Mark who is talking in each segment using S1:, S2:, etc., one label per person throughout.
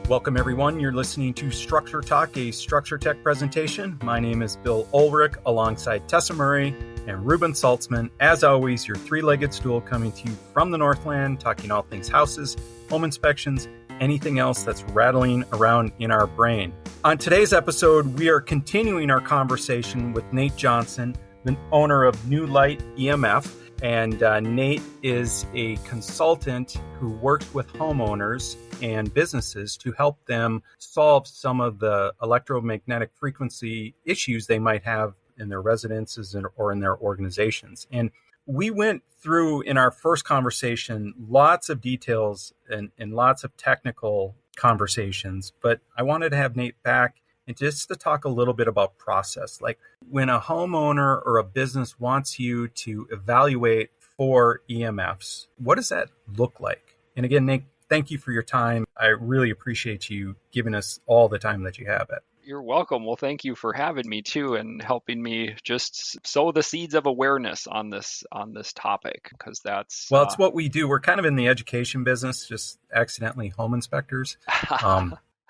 S1: Welcome, everyone. You're listening to Structure Talk, a Structure Tech presentation. My name is Bill Ulrich, alongside Tessa Murray and Ruben Saltzman. As always, your three-legged stool coming to you from the Northland, talking all things houses, home inspections, anything else that's rattling around in our brain. On today's episode, we are continuing our conversation with Nate Johnson, the owner of Newlight EMF. And Nate is a consultant who works with homeowners and businesses to help them solve some of the electromagnetic frequency issues they might have in their residences or in their organizations. And we went through in our first conversation lots of details and lots of technical conversations, but I wanted to have Nate back and just to talk a little bit about process. Like when a homeowner or a business wants you to evaluate for EMFs, what does that look like? And again, Nate, thank you for your time. I really appreciate you giving us all the time that you have.
S2: You're welcome. Well, thank you for having me too and helping me just sow the seeds of awareness on this topic, because that's
S1: it's what we do. We're kind of in the education business, just accidentally home inspectors.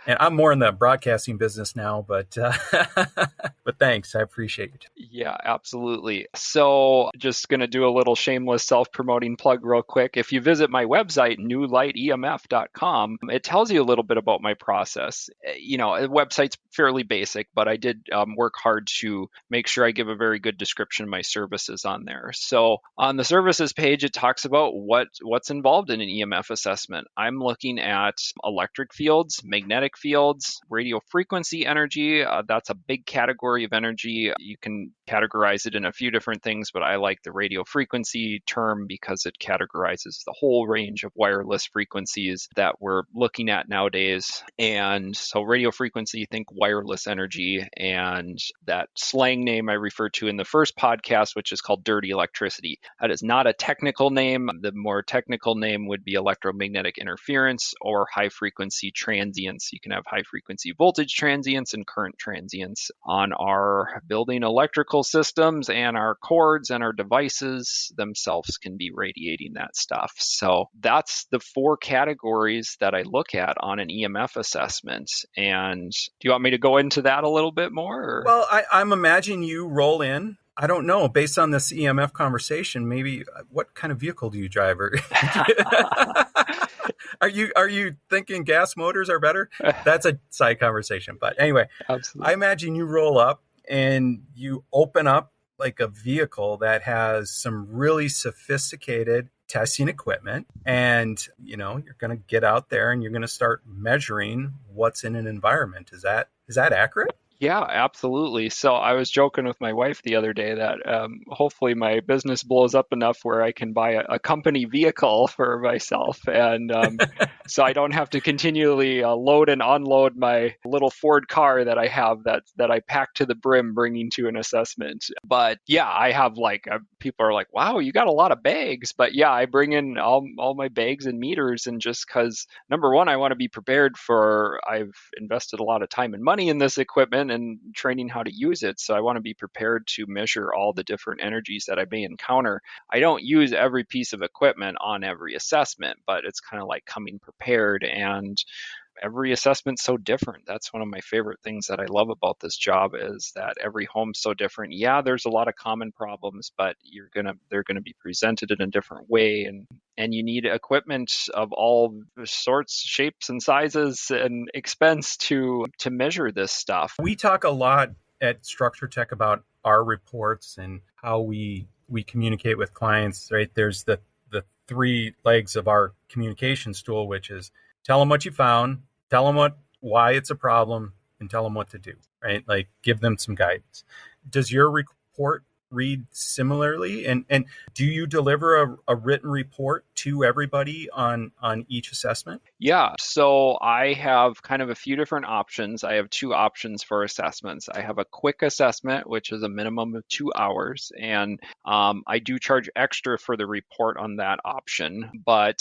S1: And I'm more in the broadcasting business now, but thanks. I appreciate it.
S2: Yeah, absolutely. So just going to do a little shameless self-promoting plug real quick. If you visit my website, newlightemf.com, it tells you a little bit about my process. You know, the website's fairly basic, but I did work hard to make sure I give a very good description of my services on there. So on the services page, it talks about what's involved in an EMF assessment. I'm looking at electric fields, magnetic fields, radio frequency energy. That's a big category of energy. You can categorize it in a few different things, but I like the radio frequency term because it categorizes the whole range of wireless frequencies that we're looking at nowadays. And so radio frequency, think wireless energy, and that slang name I referred to in the first podcast, which is called dirty electricity. That is not a technical name. The more technical name would be electromagnetic interference or high frequency transients. You can have high frequency voltage transients and current transients on our building electrical systems, and our cords and our devices themselves can be radiating that stuff. So that's the four categories that I look at on an EMF assessment. And do you want me to go into that a little bit more? Or?
S1: Well, I'm imagining you roll in. I don't know. Based on this EMF conversation, maybe what kind of vehicle do you drive? Are you thinking gas motors are better? That's a side conversation. But anyway,
S2: absolutely.
S1: I imagine you roll up and you open up like a vehicle that has some really sophisticated testing equipment. And, you know, you're going to get out there and you're going to start measuring what's in an environment. Is that accurate?
S2: Yeah, absolutely. So I was joking with my wife the other day that hopefully my business blows up enough where I can buy a company vehicle for myself. And so I don't have to continually load and unload my little Ford car that I have that I pack to the brim bringing to an assessment. But yeah, I have people are like, wow, you got a lot of bags. But yeah, I bring in all my bags and meters. And just because, number one, I want to be prepared I've invested a lot of time and money in this equipment and training how to use it. So I want to be prepared to measure all the different energies that I may encounter. I don't use every piece of equipment on every assessment, but it's kind of like coming prepared, and every assessment's so different. That's one of my favorite things that I love about this job, is that every home's so different. Yeah, there's a lot of common problems, but they're gonna be presented in a different way, and you need equipment of all sorts, shapes, and sizes, and expense to measure this stuff.
S1: We talk a lot at Structure Tech about our reports and how we communicate with clients. Right? There's the three legs of our communication stool, which is tell them what you found, tell them why it's a problem, and tell them what to do, right? Like give them some guidance. Does your report read similarly? And do you deliver a written report to everybody on each assessment?
S2: Yeah, so I have kind of a few different options. I have two options for assessments. I have a quick assessment, which is a minimum of 2 hours, and I do charge extra for the report on that option. But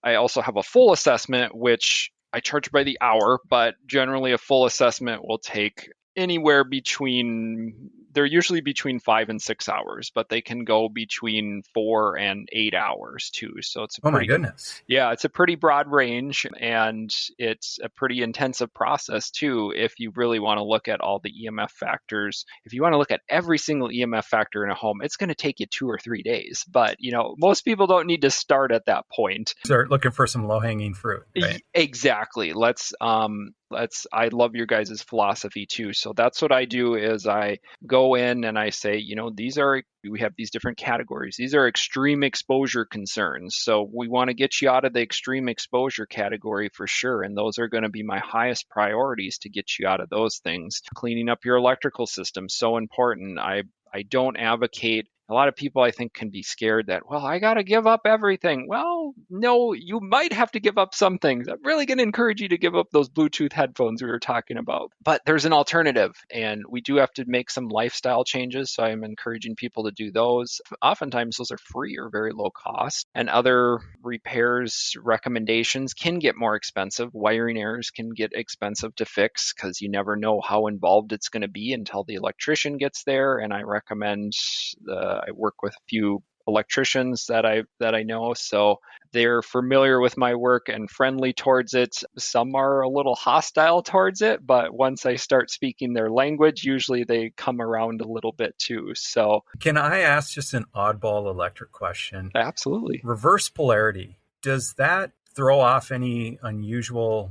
S2: I also have a full assessment, which I charge by the hour, but generally a full assessment will take anywhere between they're usually between 5 and 6 hours, but they can go between 4 and 8 hours too. So it's a
S1: Oh my
S2: pretty,
S1: goodness.
S2: yeah, it's a pretty broad range, and it's a pretty intensive process too. If you really want to look at all the EMF factors, if you want to look at every single EMF factor in a home, it's going to take you 2 or 3 days. But most people don't need to start at that point.
S1: Start looking for some low-hanging fruit, right?
S2: Exactly. I love your guys' philosophy too. So that's what I do is I go in and I say, we have these different categories. These are extreme exposure concerns. So we want to get you out of the extreme exposure category for sure. And those are going to be my highest priorities to get you out of those things. Cleaning up your electrical system, so important. I don't advocate. A lot of people, I think, can be scared that, well, I got to give up everything. Well, no, you might have to give up some things. I'm really going to encourage you to give up those Bluetooth headphones we were talking about. But there's an alternative, and we do have to make some lifestyle changes. So I'm encouraging people to do those. Oftentimes, those are free or very low cost. And other repairs recommendations can get more expensive. Wiring errors can get expensive to fix because you never know how involved it's going to be until the electrician gets there. And I recommend I work with a few electricians that I know, so they're familiar with my work and friendly towards it. Some are a little hostile towards it, but once I start speaking their language, usually they come around a little bit too. So,
S1: can I ask just an oddball electric question?
S2: Absolutely.
S1: Reverse polarity, does that throw off any unusual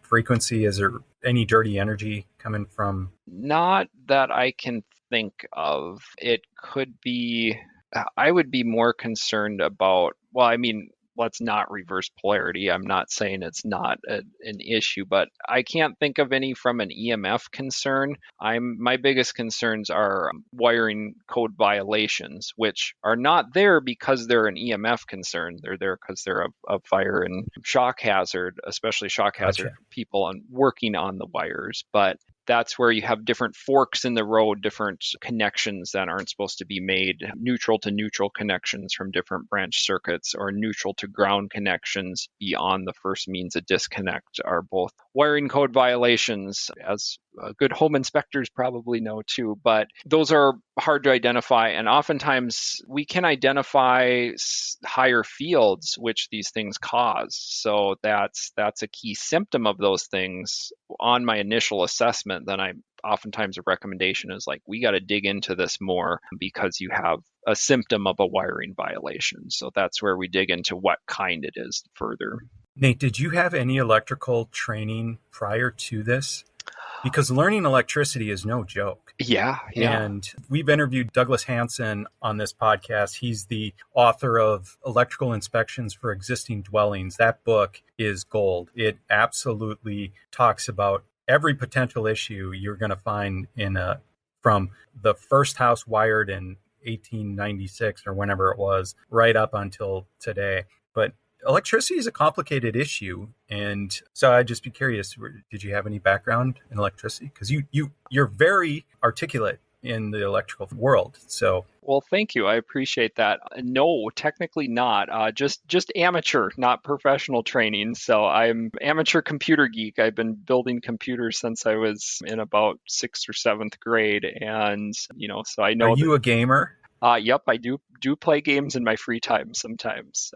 S1: frequency? Is there any dirty energy coming from?
S2: Not that I can think of. It could be, I would be more concerned about, let's not reverse polarity. I'm not saying it's not an issue, but I can't think of any from an EMF concern. My biggest concerns are wiring code violations, which are not there because they're an EMF concern. They're there because they're a fire and shock hazard, especially shock hazard people working on the wires. But that's where you have different forks in the road, different connections that aren't supposed to be made, neutral to neutral connections from different branch circuits, or neutral to ground connections beyond the first means of disconnect are both wiring code violations, as good home inspectors probably know too. But those are hard to identify, and oftentimes we can identify higher fields which these things cause. So that's a key symptom of those things on my initial assessment. Then oftentimes a recommendation is like, we got to dig into this more because you have a symptom of a wiring violation. So that's where we dig into what kind it is further.
S1: Nate, did you have any electrical training prior to this? Because learning electricity is no joke.
S2: Yeah.
S1: And we've interviewed Douglas Hansen on this podcast. He's the author of Electrical Inspections for Existing Dwellings. That book is gold. It absolutely talks about every potential issue you're going to find from the first house wired in 1896 or whenever it was, right up until today. But electricity is a complicated issue, and so I'd just be curious, did you have any background in electricity? Because you're very articulate in the electrical world. So,
S2: well, thank you. I appreciate that. No, technically not. Just amateur, not professional training. So I'm amateur computer geek. I've been building computers since I was in about 6th or 7th grade, and so I know.
S1: Are you a gamer?
S2: Yep, I do play games in my free time sometimes.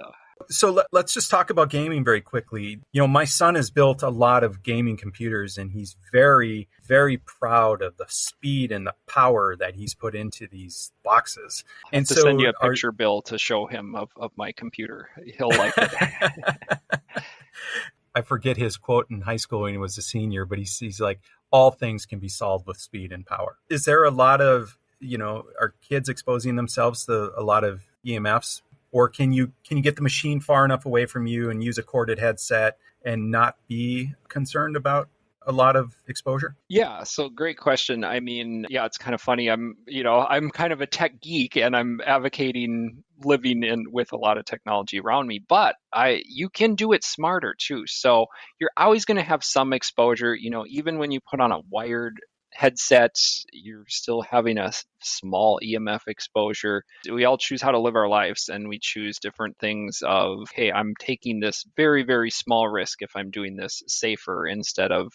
S1: So let's just talk about gaming very quickly. My son has built a lot of gaming computers, and he's very, very proud of the speed and the power that he's put into these boxes.
S2: And so send you a picture, Bill, to show him of my computer. He'll like it.
S1: I forget his quote in high school when he was a senior, but he's like, all things can be solved with speed and power. Is there a lot of, are kids exposing themselves to a lot of EMFs? Or can you get the machine far enough away from you and use a corded headset and not be concerned about a lot of exposure?
S2: Yeah, so great question. It's kind of funny. I'm kind of a tech geek, and I'm advocating living with a lot of technology around me, but you can do it smarter too. So you're always going to have some exposure, even when you put on a wired headsets, you're still having a small EMF exposure. We all choose how to live our lives, and we choose different things of, hey, I'm taking this very, very small risk if I'm doing this safer instead of,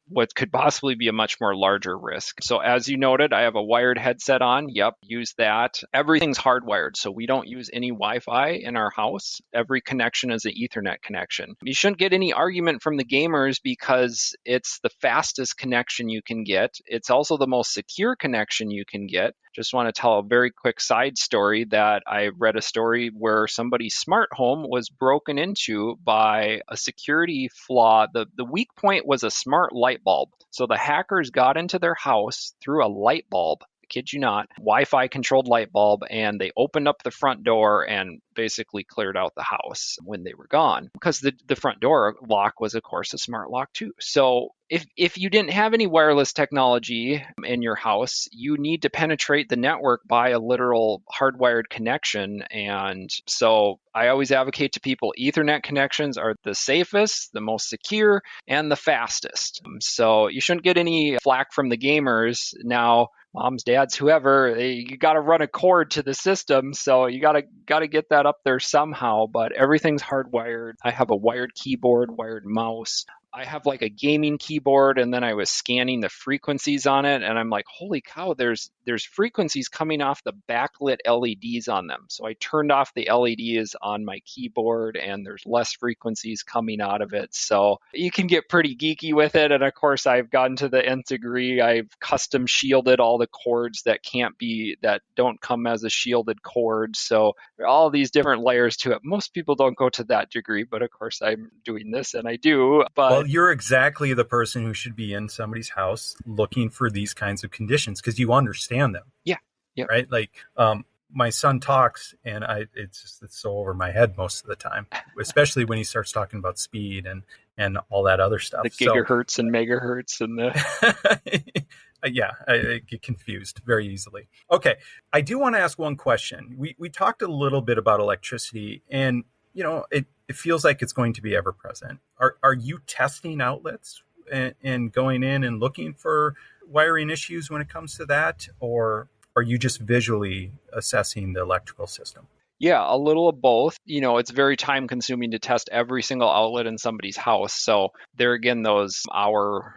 S2: what could possibly be a much more larger risk. So as you noted, I have a wired headset on. Yep, use that. Everything's hardwired, so we don't use any Wi-Fi in our house. Every connection is an Ethernet connection. You shouldn't get any argument from the gamers because it's the fastest connection you can get. It's also the most secure connection you can get. Just want to tell a very quick side story that I read a story where somebody's smart home was broken into by a security flaw. The weak point was a smart light bulb. So the hackers got into their house through a light bulb. Kid you not, Wi-Fi controlled light bulb, and they opened up the front door and basically cleared out the house when they were gone, because the front door lock was, of course, a smart lock too. So if you didn't have any wireless technology in your house, you need to penetrate the network by a literal hardwired connection. And so I always advocate to people, Ethernet connections are the safest, the most secure, and the fastest. So you shouldn't get any flack from the gamers. Now, moms, dads, whoever, you got to run a cord to the system. So you got to get that up there somehow, but everything's hardwired. I have a wired keyboard, wired mouse. I have like a gaming keyboard, and then I was scanning the frequencies on it, and I'm like, holy cow, there's frequencies coming off the backlit LEDs on them. So I turned off the LEDs on my keyboard, and there's less frequencies coming out of it. So you can get pretty geeky with it. And of course, I've gotten to the nth degree. I've custom shielded all the cords that don't come as a shielded cord. So all these different layers to it. Most people don't go to that degree, but of course I'm doing this, and I do. But
S1: well, you're exactly the person who should be in somebody's house looking for these kinds of conditions because you understand them.
S2: Yeah. Yep.
S1: Right. Like my son talks, and it's so over my head most of the time, especially when he starts talking about speed and all that other stuff.
S2: The gigahertz and megahertz and the.
S1: Yeah, I get confused very easily. Okay, I do want to ask one question. We talked a little bit about electricity, and it feels like it's going to be ever present. Are you testing outlets and going in and looking for wiring issues when it comes to that, or are you just visually assessing the electrical system?
S2: Yeah, a little of both. It's very time consuming to test every single outlet in somebody's house. So there again, those hour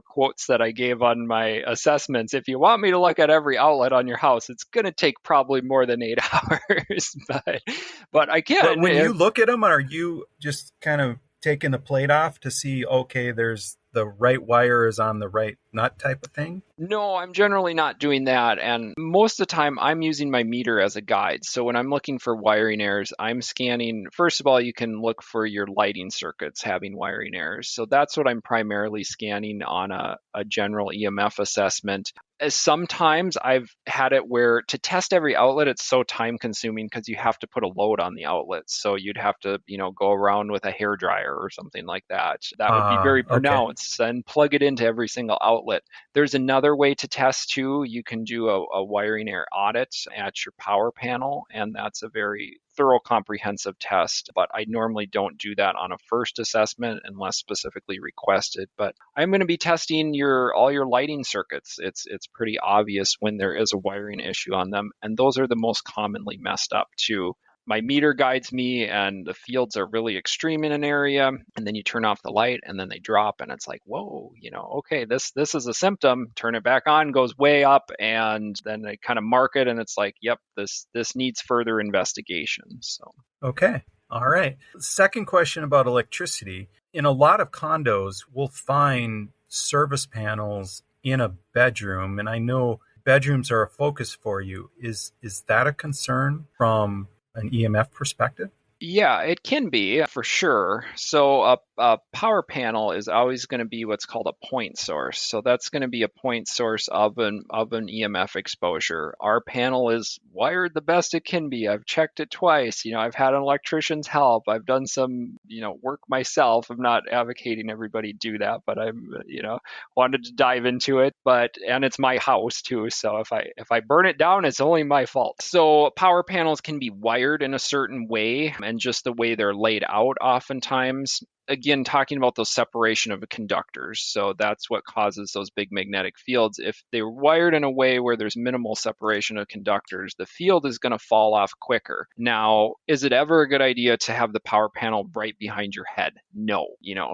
S2: quotes that I gave on my assessments. If you want me to look at every outlet on your house, it's going to take probably more than 8 hours. But I can.
S1: But when you look at them, are you just kind of taking the plate off to see, okay, there's the right wire is on the right nut type of thing?
S2: No, I'm generally not doing that. And most of the time I'm using my meter as a guide. So when I'm looking for wiring errors, I'm scanning. First of all, you can look for your lighting circuits having wiring errors. So that's what I'm primarily scanning on a general EMF assessment. Sometimes I've had it where to test every outlet, it's so time consuming because you have to put a load on the outlets. So you'd have to, go around with a hairdryer or something like that. That would be very pronounced, and plug it into every single outlet. There's another way to test too. You can do a wiring error audit at your power panel, and that's a very thorough, comprehensive test, but I normally don't do that on a first assessment unless specifically requested. But I'm going to be testing all your lighting circuits. It's pretty obvious when there is a wiring issue on them, and those are the most commonly messed up too. My meter guides me, and the fields are really extreme in an area, and then you turn off the light and then they drop, and it's like, whoa, okay, this is a symptom. Turn it back on, goes way up, and then they kind of mark it, and it's like, yep, this needs further investigation. So
S1: okay, all right. Second question about electricity. In a lot of condos, we'll find service panels in a bedroom, and I know bedrooms are a focus for you. Is that a concern from an EMF perspective?
S2: Yeah, it can be for sure. So a power panel is always going to be what's called a point source. So that's going to be a point source of an EMF exposure. Our panel is wired the best it can be. I've checked it twice. I've had an electrician's help. I've done some, work myself. I'm not advocating everybody do that, but I'm, wanted to dive into it. And it's my house too. So if I burn it down, it's only my fault. So power panels can be wired in a certain way. and just the way they're laid out oftentimes. Again, talking about those separation of conductors. So that's what causes those big magnetic fields. If they're wired in a way where there's minimal separation of conductors, the field is going to fall off quicker. Now, is it ever a good idea to have the power panel right behind your head? No,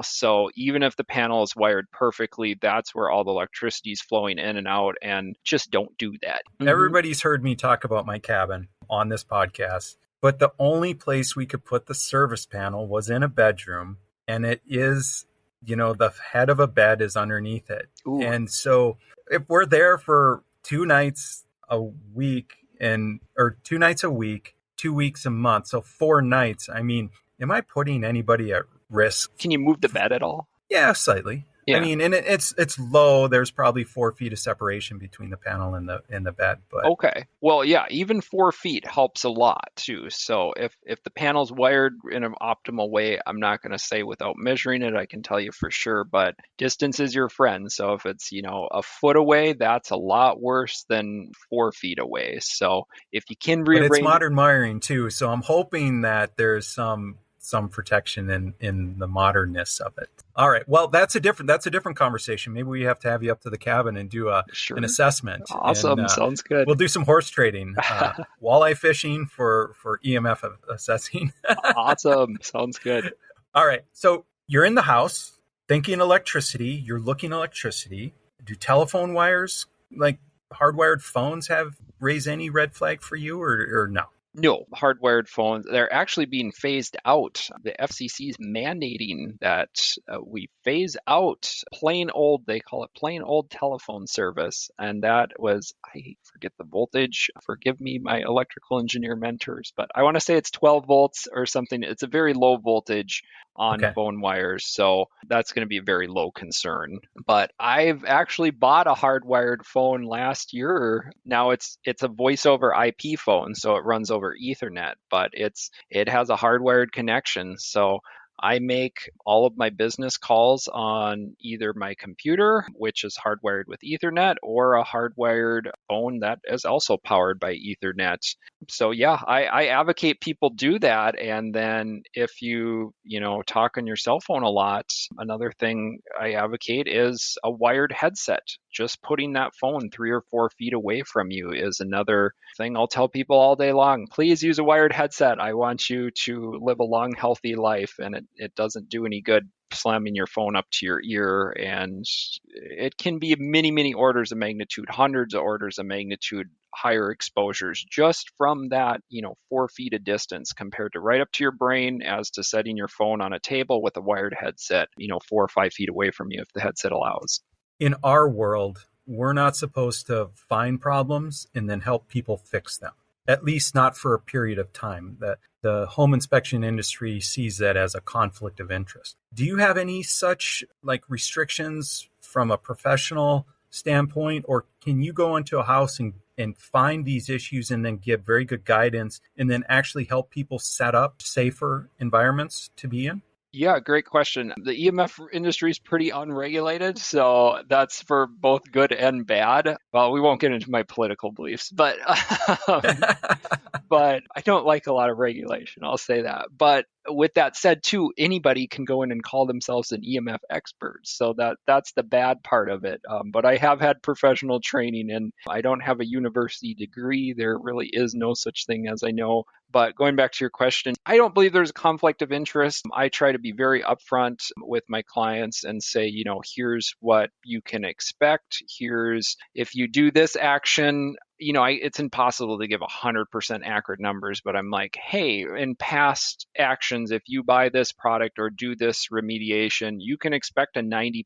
S2: so even if the panel is wired perfectly, that's where all the electricity is flowing in and out, and just don't do that.
S1: Everybody's heard me talk about my cabin on this podcast, but the only place we could put the service panel was in a bedroom. And it is, the head of a bed is underneath it.
S2: Ooh.
S1: And so if we're there for 2 nights a week or 2 nights a week, 2 weeks a month, so 4 nights, I mean, am I putting anybody at risk?
S2: Can you move the bed at all?
S1: Yeah, slightly.
S2: Yeah.
S1: I mean, and it's low. There's probably 4 feet of separation between the panel and the bed. But
S2: okay, well, yeah, even 4 feet helps a lot too. So if the panel's wired in an optimal way, I'm not going to say without measuring it, I can tell you for sure. But distance is your friend. So if it's a foot away, that's a lot worse than 4 feet away. So if you can rearrange,
S1: but it's modern wiring too. So I'm hoping that there's some protection in the modernness of it. All right. Well, that's a different conversation. Maybe we have to have you up to the cabin and do an assessment.
S2: Awesome.
S1: And,
S2: sounds good.
S1: We'll do some horse trading, walleye fishing for EMF assessing.
S2: Awesome. Sounds good.
S1: All right. So you're in the house thinking electricity. You're looking electricity. Do telephone wires, like hardwired phones, raise any red flag for you or no?
S2: No, hardwired phones, they're actually being phased out. The FCC is mandating that we phase out they call it plain old telephone service. And that was, I forget the voltage, forgive me, my electrical engineer mentors, but I want to say it's 12 volts or something. It's a very low voltage on phone wires. So that's going to be a very low concern. But I've actually bought a hardwired phone last year. Now it's a voice over IP phone, so it runs over Ethernet, but it has a hardwired connection. So I make all of my business calls on either my computer, which is hardwired with Ethernet, or a hardwired phone that is also powered by Ethernet. So yeah, I advocate people do that. And then if you talk on your cell phone a lot, another thing I advocate is a wired headset. Just putting that phone 3 or 4 feet away from you is another thing I'll tell people all day long. Please use a wired headset. I want you to live a long, healthy life, and it doesn't do any good slamming your phone up to your ear. And it can be many, many orders of magnitude, hundreds of orders of magnitude higher exposures just from that 4 feet of distance compared to right up to your brain, as to setting your phone on a table with a wired headset 4 or 5 feet away from you if the headset allows.
S1: In our world, we're not supposed to find problems and then help people fix them, at least not for a period of time. The home inspection industry sees that as a conflict of interest. Do you have any such restrictions from a professional standpoint, or can you go into a house and find these issues and then give very good guidance and then actually help people set up safer environments to be in?
S2: Yeah, great question. The EMF industry is pretty unregulated, so that's for both good and bad. Well, we won't get into my political beliefs, but but I don't like a lot of regulation, I'll say that. But with that said, too, anybody can go in and call themselves an EMF expert. So that's the bad part of it. But I have had professional training, and I don't have a university degree. There really is no such thing as I know. But going back to your question, I don't believe there's a conflict of interest. I try to be very upfront with my clients and say, here's what you can expect. Here's, if you do this action, it's impossible to give 100% accurate numbers, but I'm like, hey, in past actions, if you buy this product or do this remediation, you can expect a 90+%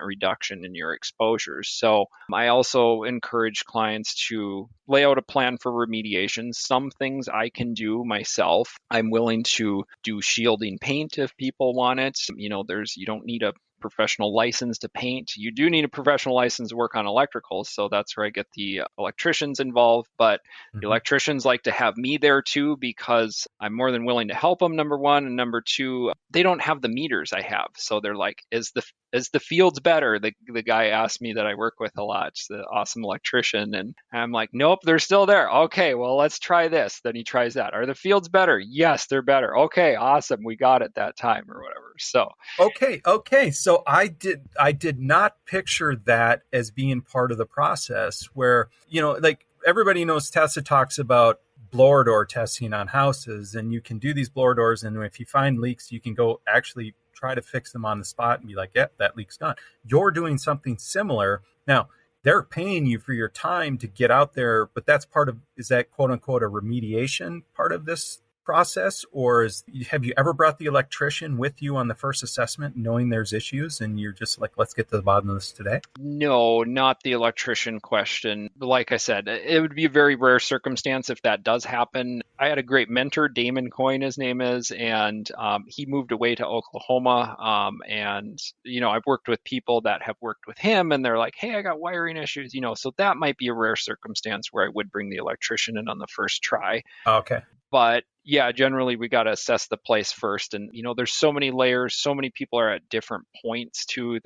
S2: reduction in your exposures. So I also encourage clients to lay out a plan for remediation. Some things I can do myself. I'm willing to do shielding paint if people want it. You don't need a professional license to paint. You do need a professional license to work on electricals, so that's where I get the electricians involved. But the electricians like to have me there too, because I'm more than willing to help them, number one, and number two, they don't have the meters I have. So they're like, is the is the fields better? The guy asked me that I work with a lot, the awesome electrician. And I'm like, nope, they're still there. Okay, well, let's try this. Then he tries that. Are the fields better? Yes, they're better. Okay, awesome. We got it that time or whatever. So
S1: Okay. So I did not picture that as being part of the process where, like everybody knows Tesla talks about blower door testing on houses, and you can do these blower doors, and if you find leaks, you can go actually try to fix them on the spot and be like, yep, that leak's gone. You're doing something similar. Now, they're paying you for your time to get out there, but that's part of, is that quote unquote a remediation part of this process? Or have you ever brought the electrician with you on the first assessment knowing there's issues and you're just like, let's get to the bottom of this today?
S2: no, not the electrician question. Like I said, it would be a very rare circumstance if that does happen. I had a great mentor, Damon Coyne, his name is, and he moved away to Oklahoma. And, I've worked with people that have worked with him, and they're like, hey, I got wiring issues, so that might be a rare circumstance where I would bring the electrician in on the first try.
S1: Okay.
S2: But yeah, generally we got to assess the place first. And, there's so many layers, so many people are at different points too.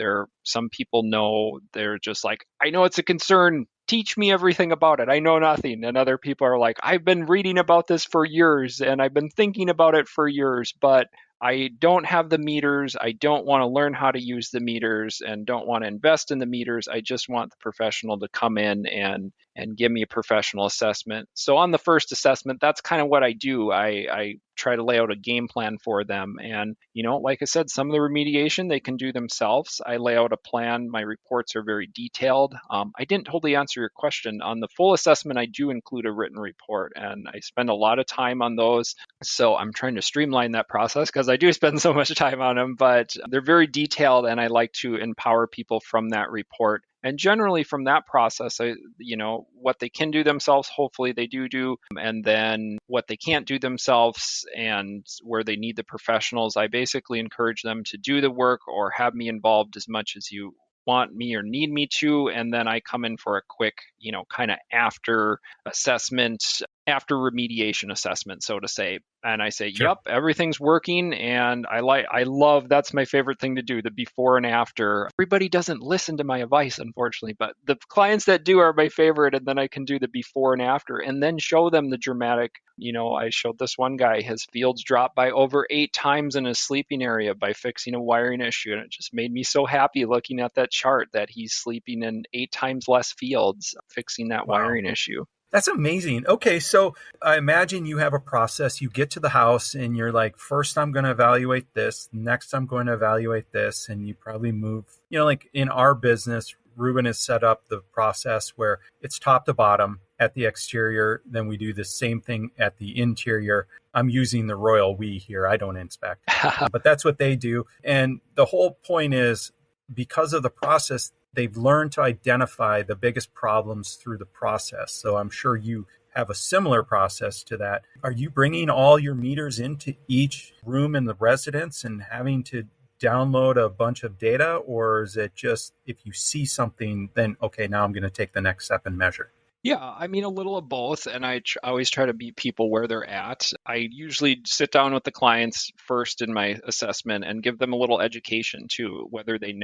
S2: Some people know, they're just like, I know it's a concern. Teach me everything about it. I know nothing. And other people are like, I've been reading about this for years and I've been thinking about it for years, but I don't have the meters. I don't want to learn how to use the meters and don't want to invest in the meters. I just want the professional to come in and give me a professional assessment. So on the first assessment, that's kind of what I do. I try to lay out a game plan for them. And, like I said, some of the remediation they can do themselves. I lay out a plan. My reports are very detailed. I didn't totally answer your question. On the full assessment, I do include a written report, and I spend a lot of time on those. So I'm trying to streamline that process because I do spend so much time on them, but they're very detailed, and I like to empower people from that report. And generally from that process, what they can do themselves, hopefully they do. And then what they can't do themselves and where they need the professionals, I basically encourage them to do the work or have me involved as much as you want me or need me to. And then I come in for a quick, kind of after assessment, after remediation assessment, so to say. And I say,
S1: Sure.
S2: yep, everything's working. And I love, that's my favorite thing to do, the before and after. Everybody doesn't listen to my advice, unfortunately, but the clients that do are my favorite. And then I can do the before and after and then show them the dramatic. I showed this one guy, his fields dropped by over 8 times in his sleeping area by fixing a wiring issue. And it just made me so happy looking at that chart that he's sleeping in 8 times less fields fixing that wiring issue.
S1: That's amazing. Okay, so I imagine you have a process. You get to the house and you're like, first I'm going to evaluate this, next I'm going to evaluate this, and you probably move, like in our business, Ruben has set up the process where it's top to bottom at the exterior. Then we do the same thing at the interior. I'm using the royal we here. I don't inspect, but that's what they do. And the whole point is, because of the process, they've learned to identify the biggest problems through the process. So I'm sure you have a similar process to that. Are you bringing all your meters into each room in the residence and having to download a bunch of data? Or is it just if you see something, then, okay, now I'm going to take the next step and measure?
S2: Yeah, I mean, a little of both. And I always try to meet people where they're at. I usually sit down with the clients first in my assessment and give them a little education too, whether they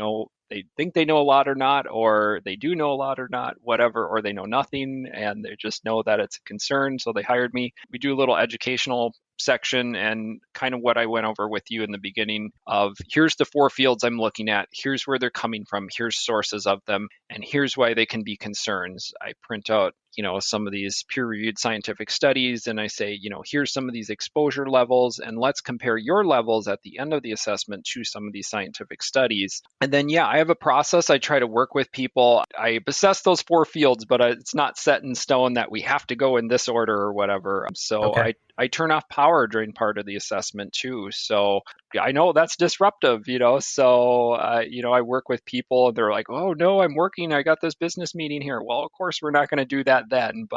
S2: think they know a lot or not, or they do know a lot or not, whatever, or they know nothing and they just know that it's a concern. So they hired me. We do a little educational section and kind of what I went over with you in the beginning of, here's the 4 fields I'm looking at, here's where they're coming from, here's sources of them, and here's why they can be concerns. I print out some of these peer-reviewed scientific studies, and I say, here's some of these exposure levels, and let's compare your levels at the end of the assessment to some of these scientific studies. And then, I have a process. I try to work with people. I assess those 4 fields, but it's not set in stone that we have to go in this order or whatever. So
S1: Okay.
S2: I turn off power during part of the assessment too. So I know that's disruptive, so, I work with people and they're like, oh no, I'm working. I got this business meeting here. Well, of course, we're not going to do that then,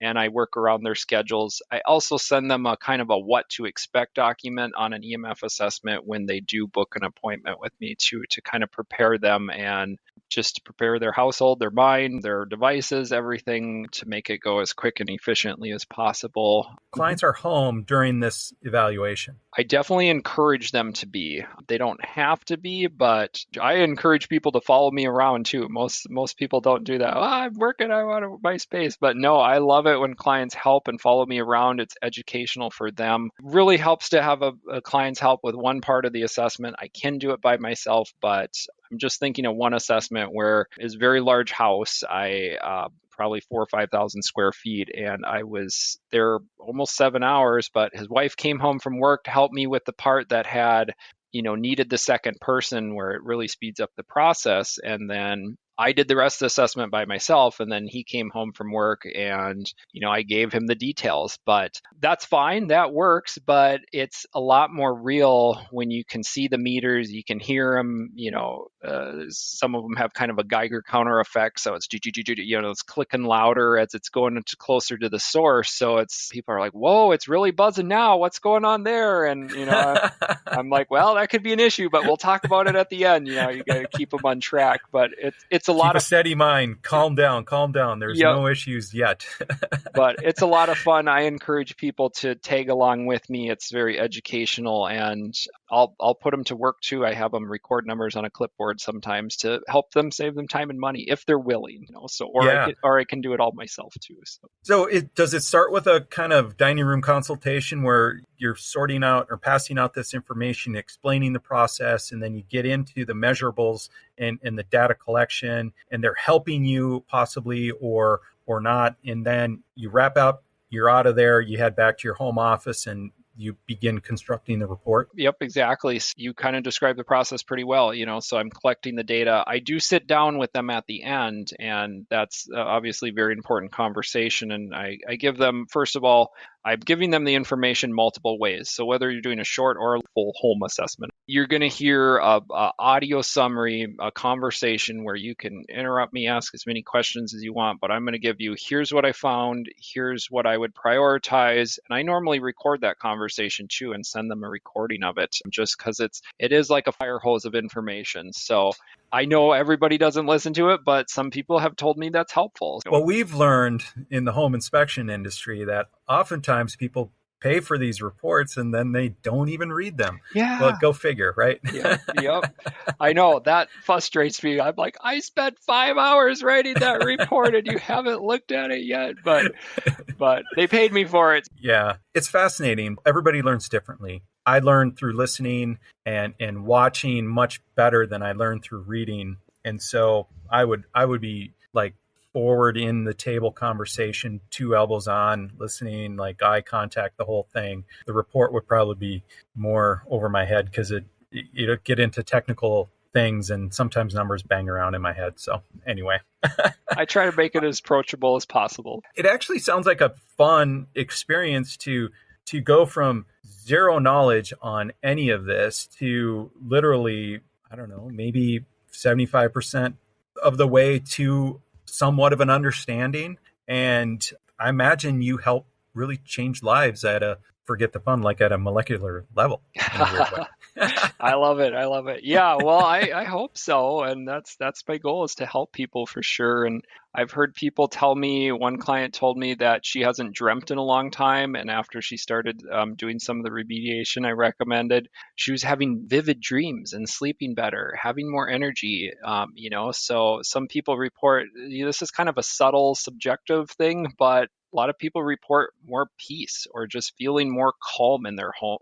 S2: and I work around their schedules. I also send them a kind of a what to expect document on an EMF assessment when they do book an appointment with me to kind of prepare them and just to prepare their household, their mind, their devices, everything to make it go as quick and efficiently as possible.
S1: Clients are home during this evaluation.
S2: I definitely encourage them to be. They don't have to be, but I encourage people to follow me around too. Most people don't do that. Oh, I'm working, I want my space. But no, I love it when clients help and follow me around. It's educational for them. Really helps to have a client's help with one part of the assessment. I can do it by myself, but I'm just thinking of one assessment where it's a very large house. Probably 4,000 or 5,000 square feet. And I was there almost 7 hours, but his wife came home from work to help me with the part that had, needed the second person where it really speeds up the process. And then I did the rest of the assessment by myself, and then he came home from work and, I gave him the details. But that's fine. That works. But it's a lot more real when you can see the meters, you can hear them, some of them have kind of a Geiger counter effect. So it's, it's clicking louder as it's going closer to the source. So people are like, whoa, it's really buzzing now. What's going on there? And, I'm like, well, that could be an issue, but we'll talk about it at the end. You got to keep them on track. But it's a lot
S1: of steady mind. Calm down. There's no issues yet.
S2: But it's a lot of fun. I encourage people to tag along with me. It's very educational, and I'll put them to work too. I have them record numbers on a clipboard sometimes to help them save them time and money if they're willing. I can do it all myself too.
S1: So does it start with a kind of dining room consultation where you're sorting out or passing out this information, explaining the process, and then you get into the measurables and the data collection, and they're helping you possibly or not, and then you wrap up, you're out of there, you head back to your home office, and you begin constructing the report?
S2: Yep, exactly. You kind of described the process pretty well, so I'm collecting the data. I do sit down with them at the end, and that's obviously a very important conversation. And I give them, first of all, I'm giving them the information multiple ways. So whether you're doing a short or a full home assessment, you're going to hear a audio summary, a conversation where you can interrupt me, ask as many questions as you want, but I'm going to give you, here's what I found, here's what I would prioritize. And I normally record that conversation too and send them a recording of it, just because it is like a fire hose of information. So I know everybody doesn't listen to it, but some people have told me that's helpful.
S1: Well, we've learned in the home inspection industry that oftentimes people pay for these reports and then they don't even read them.
S2: Yeah.
S1: Well, go figure, right?
S2: Yep. I know that frustrates me. I'm like, I spent 5 hours writing that report and you haven't looked at it yet, but they paid me for it.
S1: Yeah, it's fascinating. Everybody learns differently. I learned through listening and watching much better than I learned through reading. And so I would be like forward in the table conversation, 2 elbows on, listening, like eye contact, the whole thing. The report would probably be more over my head because it'll get into technical things and sometimes numbers bang around in my head. So anyway.
S2: I try to make it as approachable as possible.
S1: It actually sounds like a fun experience to go from zero knowledge on any of this to literally, I don't know, maybe 75% of the way to somewhat of an understanding. And I imagine you help really change lives at a molecular level.
S2: I love it. Yeah, well, I hope so. And that's my goal, is to help people for sure. And I've heard people tell me, one client told me that she hasn't dreamt in a long time. And after she started doing some of the remediation I recommended, she was having vivid dreams and sleeping better, having more energy. So some people report, this is kind of a subtle subjective thing, but a lot of people report more peace or just feeling more calm in their home,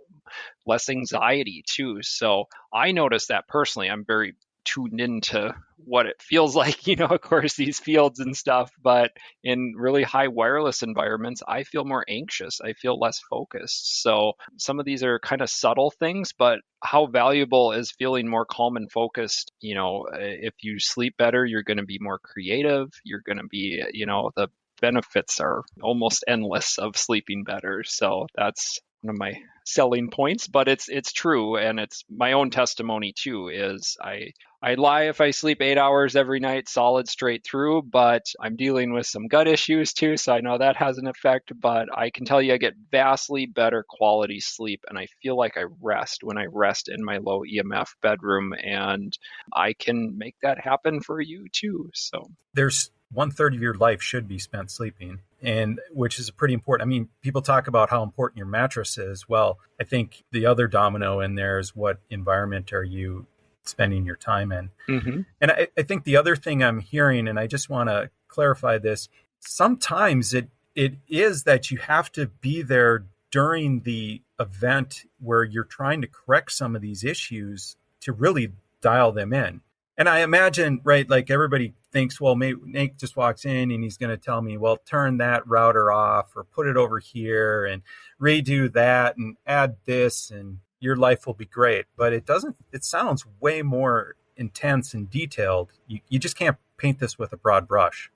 S2: less anxiety too. So I noticed that personally. I'm very tuned into what it feels like, of course, these fields and stuff, but in really high wireless environments, I feel more anxious. I feel less focused. So some of these are kind of subtle things, but how valuable is feeling more calm and focused? If you sleep better, you're going to be more creative. You're going to be, the benefits are almost endless of sleeping better. So that's one of my selling points, but it's true, and it's my own testimony too. Is I lie if I sleep 8 hours every night, solid straight through, but I'm dealing with some gut issues too, so I know that has an effect. But I can tell you, I get vastly better quality sleep, and I feel like I rest when I rest in my low EMF bedroom, and I can make that happen for you too. So
S1: There's 1/3 of your life should be spent sleeping, and which is pretty important. I mean, people talk about how important your mattress is. Well, I think the other domino in there is what environment are you spending your time in.
S2: mm-hmm.
S1: And I think the other thing I'm hearing, and I just want to clarify this, sometimes it is that you have to be there during the event where you're trying to correct some of these issues to really dial them in. And I imagine, right, like everybody thinks, well, Nate just walks in and he's going to tell me, well, turn that router off or put it over here and redo that and add this and your life will be great. But it doesn't, it sounds way more intense and detailed. You just can't paint this with a broad brush.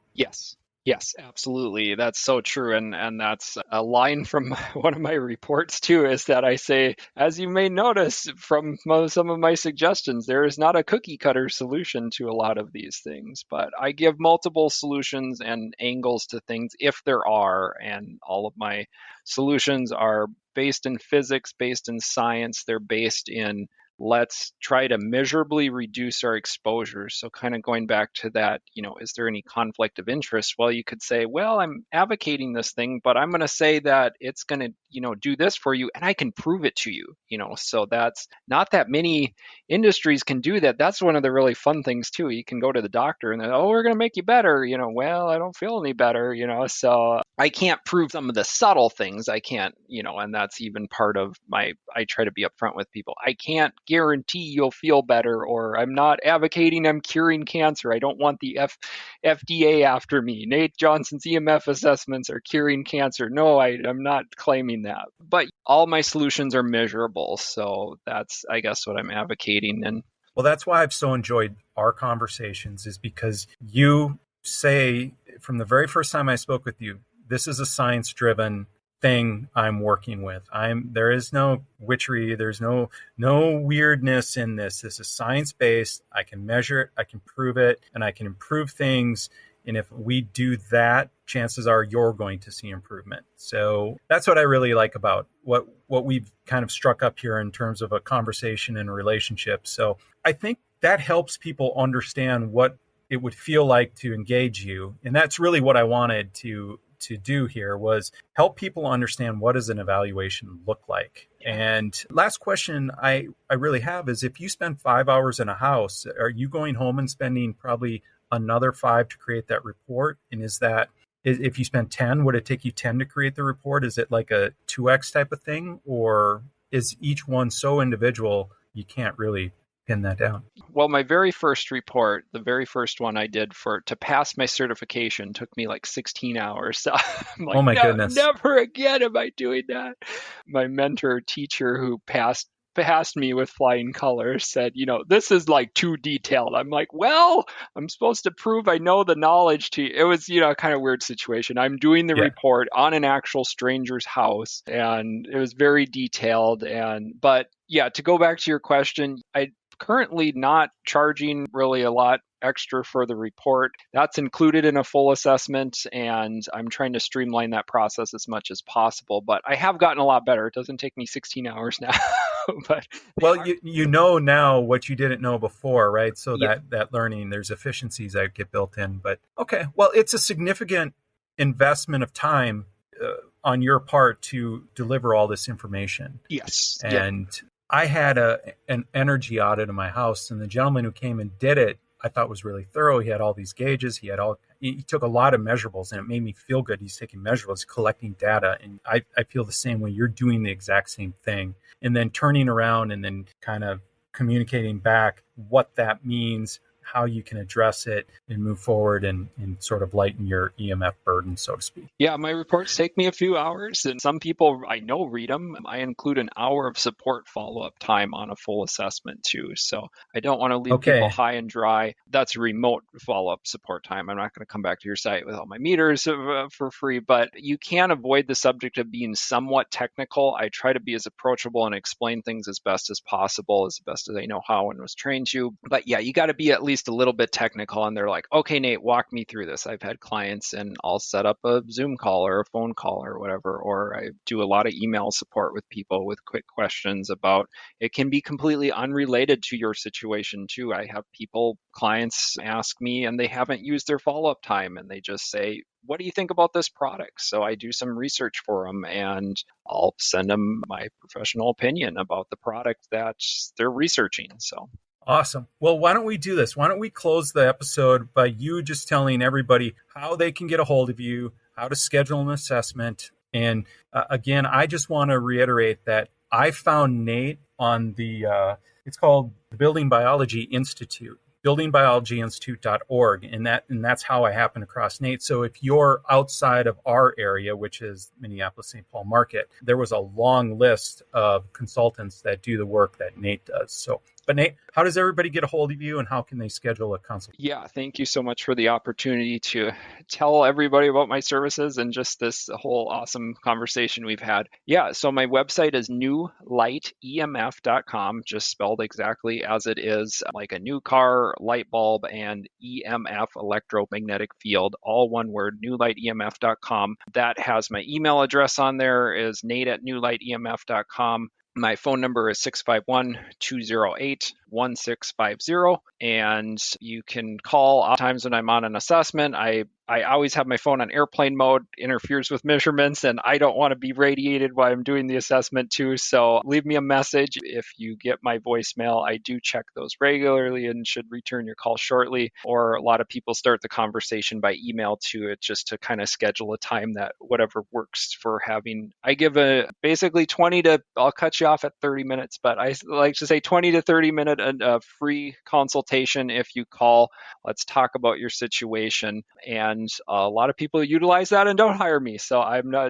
S2: Yes, absolutely. That's so true. And that's a line from one of my reports too, is that I say, as you may notice from some of my suggestions, there is not a cookie cutter solution to a lot of these things, but I give multiple solutions and angles to things if there are. And all of my solutions are based in physics, based in science. They're based in let's try to measurably reduce our exposure. So kind of going back to that, is there any conflict of interest? Well, you could say, well, I'm advocating this thing, but I'm going to say that it's going to, do this for you and I can prove it to you, so that's not that many industries can do that. That's one of the really fun things too. You can go to the doctor and they're, oh, we're going to make you better. Well, I don't feel any better, so I can't prove some of the subtle things. I can't, and that's even part of I try to be upfront with people. I can't guarantee you'll feel better, or I'm not advocating I'm curing cancer. I don't want the FDA after me. Nate Johnson's EMF assessments are curing cancer. No, I'm not claiming that. But all my solutions are measurable. So that's, I guess, what I'm advocating. And
S1: well, that's why I've so enjoyed our conversations, is because you say from the very first time I spoke with you, this is a science-driven thing I'm working with. There is no witchery. There's no weirdness in this. This is science-based. I can measure it. I can prove it, and I can improve things. And if we do that, chances are you're going to see improvement. So that's what I really like about what we've kind of struck up here in terms of a conversation and a relationship. So I think that helps people understand what it would feel like to engage you. And that's really what I wanted to do here, was help people understand what does an evaluation look like. And last question I really have is, if you spend 5 hours in a house, are you going home and spending probably another 5 to create that report? And is that, if you spend 10, would it take you 10 to create the report? Is it like a 2x type of thing? Or is each one so individual you can't really pin that down?
S2: Well, my very first report, the very first one I did to pass my certification, took me like 16 hours. So I'm like,
S1: oh my goodness,
S2: never again am I doing that. My mentor teacher who passed me with flying colors said, this is like too detailed. I'm like, well, I'm supposed to prove I know the knowledge to you. It was, a kind of weird situation. I'm doing the report on an actual stranger's house, and it was very detailed. But yeah, to go back to your question, I currently not charging really a lot extra for the report. That's included in a full assessment, and I'm trying to streamline that process as much as possible. But I have gotten a lot better. It doesn't take me 16 hours now. But
S1: well, you know now what you didn't know before, right? So that learning, there's efficiencies that get built in. But okay, well, it's a significant investment of time on your part to deliver all this information.
S2: Yes.
S1: And I had an energy audit in my house, and the gentleman who came and did it, I thought was really thorough. He had all these gauges. He took a lot of measurables, and it made me feel good. He's taking measurables, collecting data. And I feel the same way. You're doing the exact same thing, and then turning around and then kind of communicating back what that means, how you can address it and move forward and sort of lighten your EMF burden, so to speak.
S2: Yeah, my reports take me a few hours, and some people I know read them. I include an hour of support follow-up time on a full assessment too. So I don't want to leave people
S1: Okay.
S2: high and dry. That's remote follow-up support time. I'm not going to come back to your site with all my meters for free, but you can avoid the subject of being somewhat technical. I try to be as approachable and explain things as best as possible, as best as I know how and was trained to. But yeah, you got to be at least a little bit technical, and they're like, okay, Nate, walk me through this. I've had clients, and I'll set up a Zoom call or a phone call or whatever, or I do a lot of email support with people with quick questions about, it can be completely unrelated to your situation too. I have clients ask me and they haven't used their follow-up time, and they just say, what do you think about this product? So I do some research for them, and I'll send them my professional opinion about the product that they're researching. So
S1: Awesome. Well, why don't we do this? Why don't we close the episode by you just telling everybody how they can get a hold of you, how to schedule an assessment. And again, I just want to reiterate that I found Nate on it's called the Building Biology Institute, buildingbiologyinstitute.org. And that's how I happened across Nate. So if you're outside of our area, which is Minneapolis, St. Paul market, there was a long list of consultants that do the work that Nate does. But Nate, how does everybody get a hold of you, and how can they schedule a consult?
S2: Yeah, thank you so much for the opportunity to tell everybody about my services and just this whole awesome conversation we've had. Yeah, so my website is newlightemf.com, just spelled exactly as it is, like a new car, light bulb, and EMF, electromagnetic field, all one word, newlightemf.com. That has my email address on there, is nate@newlightemf.com. My phone number is 651-208-1650, and you can call times when I'm on an assessment. I always have my phone on airplane mode, interferes with measurements, and I don't want to be radiated while I'm doing the assessment too. So leave me a message. If you get my voicemail, I do check those regularly and should return your call shortly. Or a lot of people start the conversation by email too, it just to kind of schedule a time that whatever works for having. I give basically I'll cut you off at 30 minutes, but I like to say 20 to 30 minute free consultation if you call. Let's talk about your situation. And a lot of people utilize that and don't hire me. So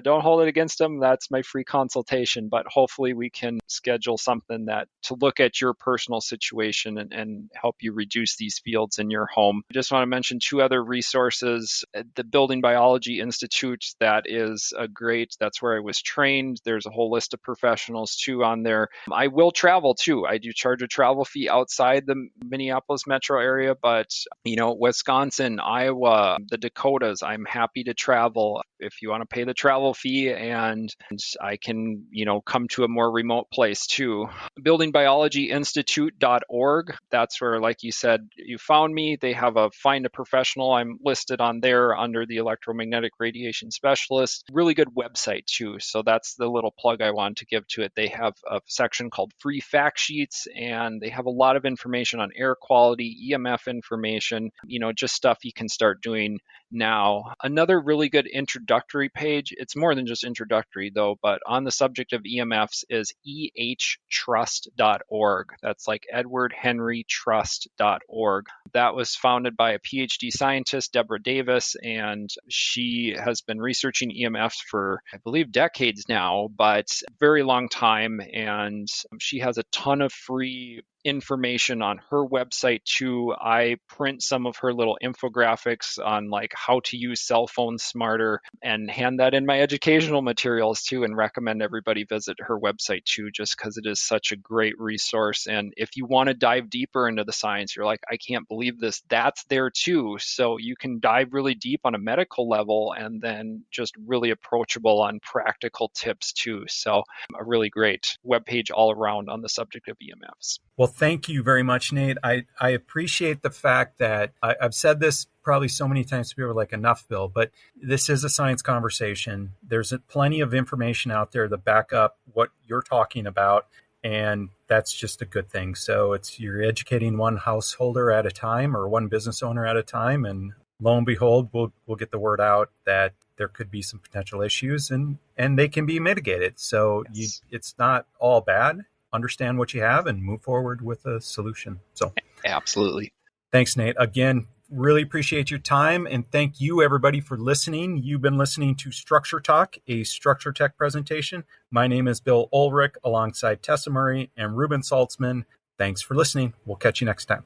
S2: don't hold it against them. That's my free consultation. But hopefully we can schedule something to look at your personal situation and help you reduce these fields in your home. I just want to mention two other resources. The Building Biology Institute, that's where I was trained. There's a whole list of professionals too on there. I will travel too. I do charge a travel fee outside the Minneapolis metro area, but Wisconsin, Iowa, the Dakotas, I'm happy to travel if you want to pay the travel fee, and I can, come to a more remote place too. Buildingbiologyinstitute.org. That's where, like you said, you found me. They have a find a professional. I'm listed on there under the electromagnetic radiation specialist. Really good website too. So that's the little plug I wanted to give to it. They have a section called free fact sheets, and they have a lot of information on air quality, EMF information, just stuff you can start doing now. Another really good introductory page, it's more than just introductory though, but on the subject of EMFs, is ehtrust.org. That's like Edward Henry Trust.org. That was founded by a PhD scientist, Deborah Davis, and she has been researching EMFs for, I believe, decades now, but very long time. And she has a ton of free information on her website too. I print some of her little infographics on like how to use cell phones smarter and hand that in my educational materials too, and recommend everybody visit her website too, just because it is such a great resource. And if you want to dive deeper into the science, you're like, I can't believe this, that's there too. So you can dive really deep on a medical level and then just really approachable on practical tips too. So a really great webpage all around on the subject of EMFs.
S1: Well, thank you very much, Nate. I appreciate the fact that I've said this probably so many times to people, like, enough, Bill, but this is a science conversation. There's plenty of information out there to back up what you're talking about, and that's just a good thing. So you're educating one householder at a time or one business owner at a time, and lo and behold, we'll get the word out that there could be some potential issues and they can be mitigated. So
S2: Yes.
S1: It's not all bad. Understand what you have and move forward with a solution. So
S2: Absolutely.
S1: Thanks, Nate. Again, really appreciate your time, and thank you, everybody, for listening. You've been listening to Structure Talk, a Structure Tech presentation. My name is Bill Ulrich, alongside Tessa Murray and Ruben Saltzman. Thanks for listening. We'll catch you next time.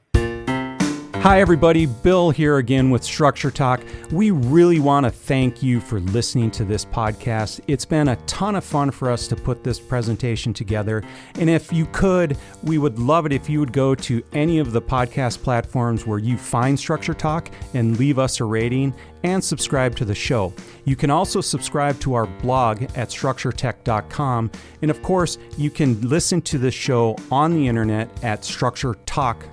S1: Hi, everybody. Bill here again with Structure Talk. We really want to thank you for listening to this podcast. It's been a ton of fun for us to put this presentation together. And if you could, we would love it if you would go to any of the podcast platforms where you find Structure Talk and leave us a rating and subscribe to the show. You can also subscribe to our blog at structuretech.com. And of course, you can listen to this show on the internet at structuretalk.com.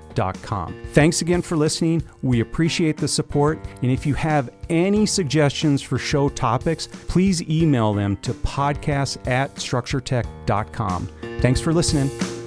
S1: Thanks again for listening. We appreciate the support. And if you have any suggestions for show topics, please email them to podcast@structuretech.com. Thanks for listening.